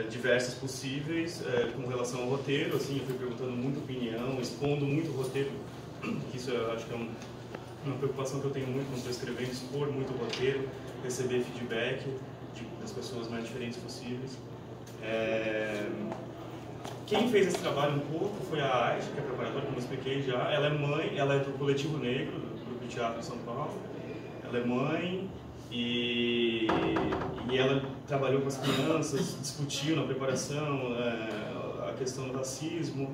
diversas possíveis com relação ao roteiro. Assim, eu fui perguntando muita opinião, expondo muito o roteiro, que isso eu acho que é uma preocupação que eu tenho muito quando estou escrevendo, expor muito o roteiro, receber feedback das pessoas mais diferentes possíveis. Quem fez esse trabalho um pouco foi a Aisha, que é preparadora, como eu expliquei já. Ela é mãe, ela é do Coletivo Negro, do Grupo de Teatro de São Paulo. Ela é mãe e ela trabalhou com as crianças, discutiu na preparação a questão do racismo.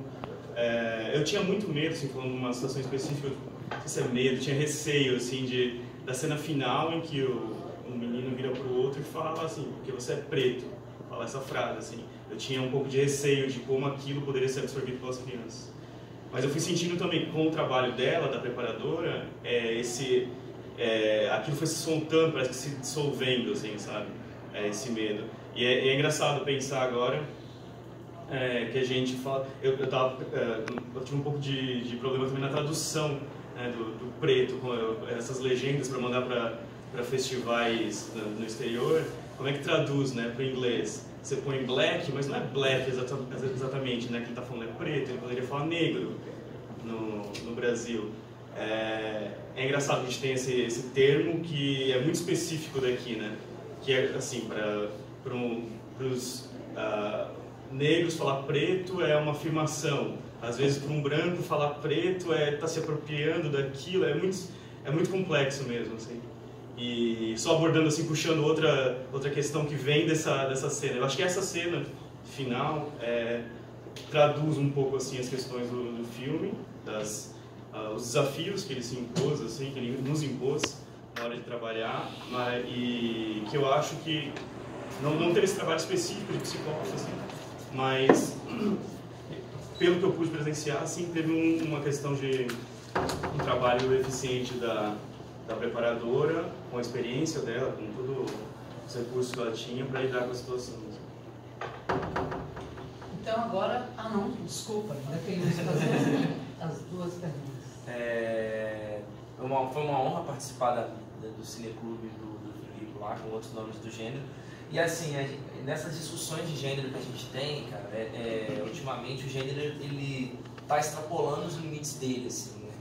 Eu tinha muito medo, assim, falando de uma situação específica, não sei se é medo, tinha receio, assim, da cena final em que o menino vira pro outro e fala assim, porque você é preto, fala essa frase, assim. Eu tinha um pouco de receio de como aquilo poderia ser absorvido pelas crianças. Mas eu fui sentindo também, com o trabalho dela, da preparadora, aquilo foi se soltando, parece que se dissolvendo, assim, sabe? Esse medo. E é engraçado pensar agora que a gente fala... Eu tive um pouco de problema também na tradução, né, do preto, com essas legendas para mandar para festivais no exterior. Como é que traduz, né, para o inglês? Você põe black, mas não é black exatamente, né, que ele está falando é preto, ele poderia falar negro no Brasil. É engraçado que a gente tem esse termo que é muito específico daqui, né? Que é assim, para os negros falar preto é uma afirmação. Às vezes para um branco falar preto tá se apropriando daquilo, é muito complexo mesmo, assim. E só abordando assim, puxando outra questão que vem dessa cena. Eu acho que essa cena final traduz um pouco assim as questões do filme, os desafios que ele se impôs, assim, que ele nos impôs na hora de trabalhar, e que eu acho que não teve esse trabalho específico de psicólogo, assim, mas pelo que eu pude presenciar, assim, teve uma questão de um trabalho eficiente da preparadora, com a experiência dela, com todos os recursos que ela tinha para lidar com a situação. Então agora, não, desculpa, ainda queria fazer as duas perguntas. Foi uma honra participar do Cineclube do Filipe lá, com outros nomes do gênero. E assim, nessas discussões de gênero que a gente tem, cara, ultimamente o gênero ele está extrapolando os limites dele, assim, né?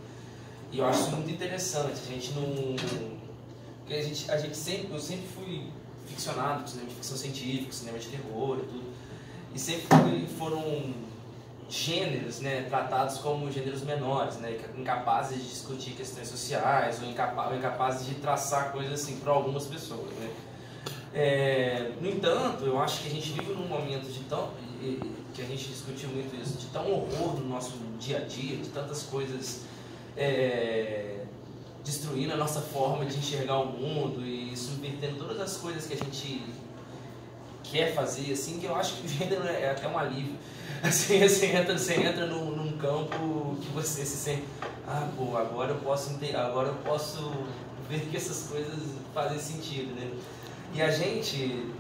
E eu acho isso muito interessante. A gente não... Porque eu sempre fui ficcionado com cinema de ficção científica, cinema de terror e tudo. E sempre foram gêneros, né, tratados como gêneros menores, né, incapazes de discutir questões sociais ou incapazes de traçar coisas assim para algumas pessoas, né. No entanto, eu acho que a gente vive num momento que a gente discutiu muito isso, de tão horror no nosso dia a dia, de tantas coisas destruindo a nossa forma de enxergar o mundo e subvertendo todas as coisas que a gente quer fazer, assim, que eu acho que o gênero é até um alívio. Assim, você entra num campo que você se sente, agora eu posso ver que essas coisas fazem sentido, né? E a gente,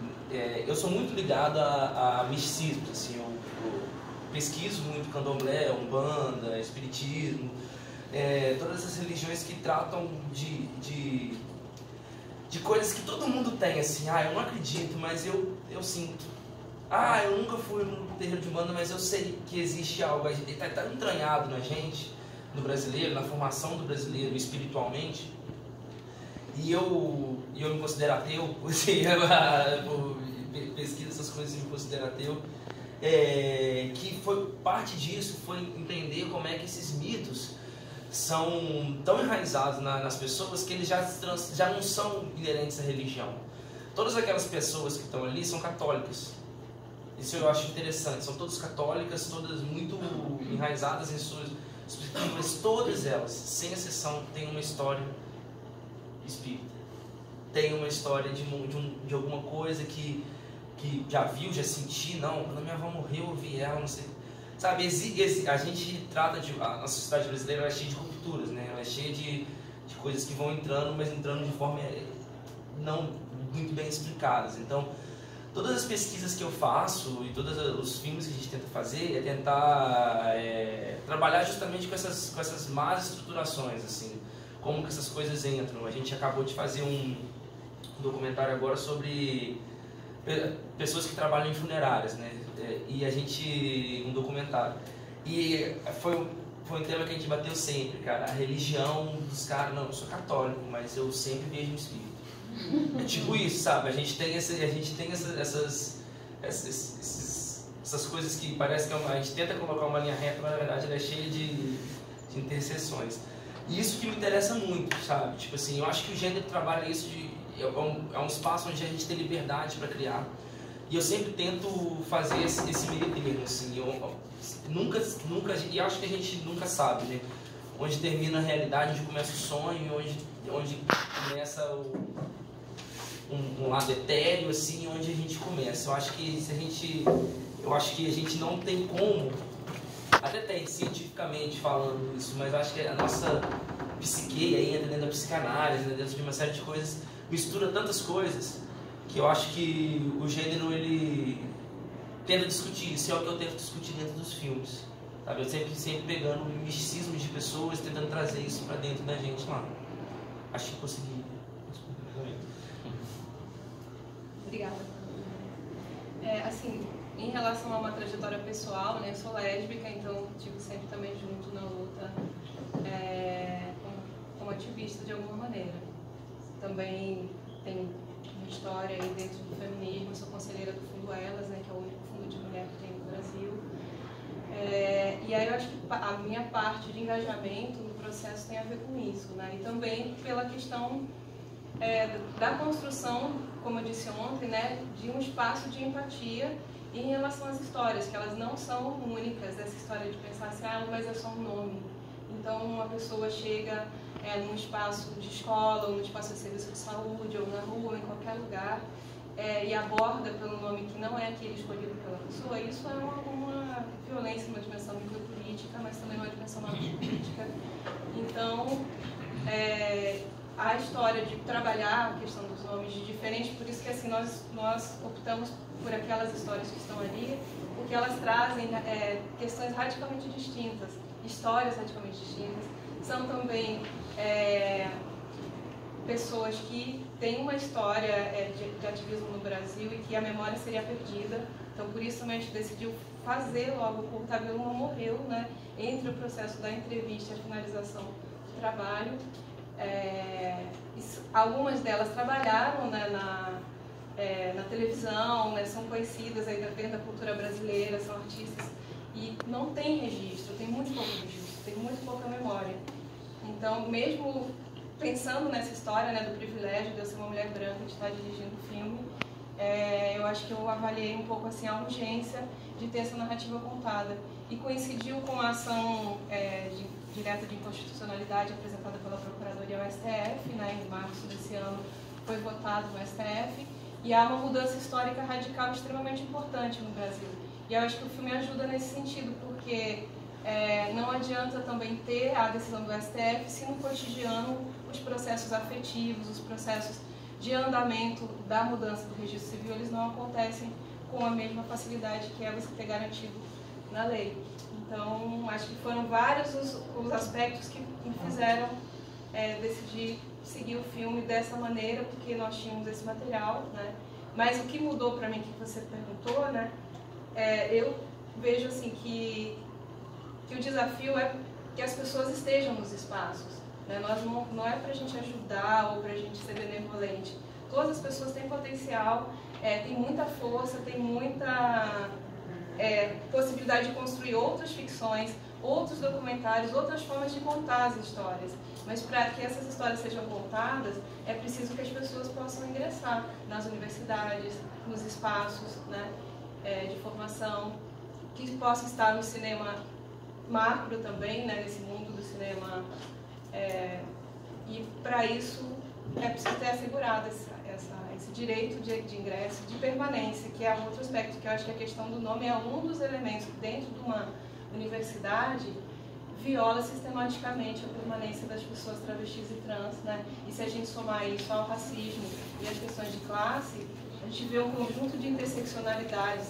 eu sou muito ligado a misticismo, assim, eu pesquiso muito candomblé, umbanda, espiritismo, todas essas religiões que tratam de coisas que todo mundo tem, assim, eu não acredito, mas eu sinto. Eu nunca fui num terreiro de umbanda, mas eu sei que existe algo, está entranhado na gente, no brasileiro, na formação do brasileiro, espiritualmente. E eu me considero ateu, assim, pesquisa essas coisas e me considero ateu. Que foi parte disso, foi entender como é que esses mitos são tão enraizados nas pessoas que eles já não são inerentes à religião. Todas aquelas pessoas que estão ali são católicas. Isso eu acho interessante. São todas católicas, todas muito enraizadas em suas mas todas elas, sem exceção, têm uma história espírita. Tem uma história de alguma coisa que já viu, já senti. Não, quando a minha avó morreu, eu vi ela, não sei. Sabe, a gente trata a nossa sociedade brasileira é cheia de rupturas, né? Ela é cheia de coisas que vão entrando, mas entrando de forma não muito bem explicadas. Então, todas as pesquisas que eu faço e todos os filmes que a gente tenta fazer é tentar trabalhar justamente com essas más estruturações, assim, como que essas coisas entram. A gente acabou de fazer um documentário agora sobre pessoas que trabalham em funerárias, né? E a gente, um documentário, e foi um tema que a gente bateu sempre, cara, a religião dos caras. Não, eu sou católico, mas eu sempre vejo um espírito. É tipo isso, sabe? A gente tem essas coisas que parece que a gente tenta colocar uma linha reta, mas na verdade ela é cheia de interseções. E isso que me interessa muito, sabe? Tipo assim, eu acho que o gênero trabalha isso é um espaço onde a gente tem liberdade para criar. E eu sempre tento fazer esse meio termo, assim. E acho que a gente nunca sabe, né? Onde termina a realidade, onde começa o sonho, onde começa um lado etéreo, assim, onde a gente começa. Eu acho que a gente não tem como, até tem cientificamente falando isso, mas eu acho que a nossa psique aí entra dentro da psicanálise, né, dentro de uma série de coisas, mistura tantas coisas, que eu acho que o gênero, ele tenta discutir isso, é o que eu tento discutir dentro dos filmes, sabe? Eu sempre pegando o misticismo de pessoas, tentando trazer isso pra dentro da gente lá. Acho que consegui. Obrigada. Assim, em relação a uma trajetória pessoal, né, eu sou lésbica, então estive sempre também junto na luta como ativista de alguma maneira. Também tenho uma história aí dentro do feminismo, sou conselheira do Fundo Elas, né, que é o único fundo de mulher que tem no Brasil. E aí eu acho que a minha parte de engajamento no processo tem a ver com isso, né, e também pela questão da construção, como eu disse ontem, né, de um espaço de empatia em relação às histórias, que elas não são únicas, essa história de pensar assim, mas é só um nome. Então, uma pessoa chega num espaço de escola, ou num espaço de serviço de saúde, ou na rua, ou em qualquer lugar, e aborda pelo nome que não é aquele escolhido pela pessoa. Isso é uma violência, uma dimensão micropolítica, mas também uma dimensão macropolítica. Então, a história de trabalhar a questão dos nomes de diferente, por isso que assim, nós optamos por aquelas histórias que estão ali, porque elas trazem questões radicalmente distintas, histórias radicalmente distintas. São também pessoas que têm uma história de ativismo no Brasil e que a memória seria perdida. Então, por isso também a gente decidiu fazer logo, o Tabeluma morreu, né, entre o processo da entrevista e a finalização do trabalho. Algumas delas trabalharam, né, na televisão, né, são conhecidas aí dentro da cultura brasileira, são artistas, e não tem registro, tem muito pouco registro, tem muito pouca memória. Então, mesmo pensando nessa história, né, do privilégio de eu ser uma mulher branca de estar dirigindo o filme, eu acho que eu avaliei um pouco assim, a urgência de ter essa narrativa contada. E coincidiu com a ação direta de inconstitucionalidade apresentada pela Procuradoria ao STF, né, em março desse ano foi votado no STF, e há uma mudança histórica radical extremamente importante no Brasil. E eu acho que o filme ajuda nesse sentido, porque não adianta também ter a decisão do STF se no cotidiano os processos afetivos, os processos de andamento da mudança do registro civil, eles não acontecem com a mesma facilidade que é você ter garantido na lei. Então, acho que foram vários os aspectos que me fizeram decidir seguir o filme dessa maneira, porque nós tínhamos esse material, né? Mas o que mudou para mim, que você perguntou, né? Eu vejo assim que o desafio é que as pessoas estejam nos espaços, né? Não é para a gente ajudar ou para a gente ser benevolente. Todas as pessoas têm potencial, têm muita força, têm muita possibilidade de construir outras ficções, outros documentários, outras formas de contar as histórias. Mas para que essas histórias sejam contadas, é preciso que as pessoas possam ingressar nas universidades, nos espaços, né, de formação, que possam estar no cinema macro também, né, nesse mundo do cinema. E para isso é preciso ter assegurado esse direito de ingresso, de permanência, que é um outro aspecto, que eu acho que a questão do nome é um dos elementos que dentro de uma universidade viola sistematicamente a permanência das pessoas travestis e trans, né? E se a gente somar isso ao racismo e às questões de classe, a gente vê um conjunto de interseccionalidades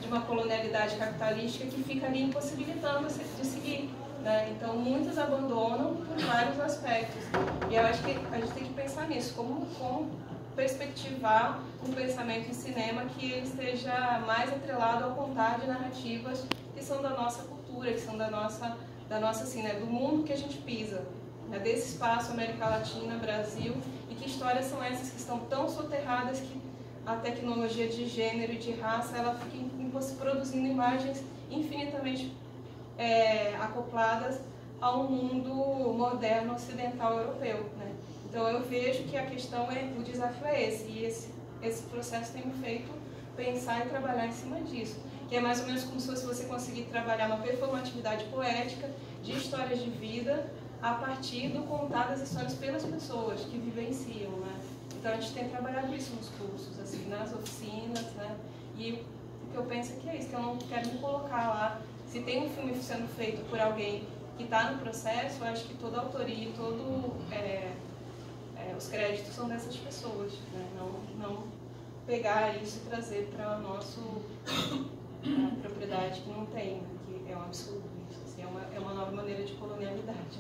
de uma colonialidade capitalística que fica ali impossibilitando de seguir, né? Então, muitos abandonam por vários aspectos. E eu acho que a gente tem que pensar nisso, como perspectivar um pensamento em cinema que ele esteja mais atrelado ao contar de narrativas que são da nossa cultura, que são da nossa assim, né, do mundo que a gente pisa, né, desse espaço América Latina, Brasil, e que histórias são essas que estão tão soterradas que a tecnologia de gênero e de raça ela fica produzindo imagens infinitamente acopladas ao mundo moderno ocidental europeu, né? Então eu vejo que a questão o desafio é esse, e esse processo tem me feito pensar e trabalhar em cima disso, que é mais ou menos como se você conseguir trabalhar uma performatividade poética de histórias de vida a partir do contar das histórias pelas pessoas que vivenciam, né? Então a gente tem trabalhado isso nos cursos, assim, nas oficinas, né? E o que eu penso é que é isso, que eu não quero me colocar lá. Se tem um filme sendo feito por alguém que está no processo, eu acho que toda a autoria e os créditos são dessas pessoas, né? Não pegar isso e trazer para a nossa propriedade que não tem, né? Que é um absurdo isso, assim, é uma nova maneira de colonialidade.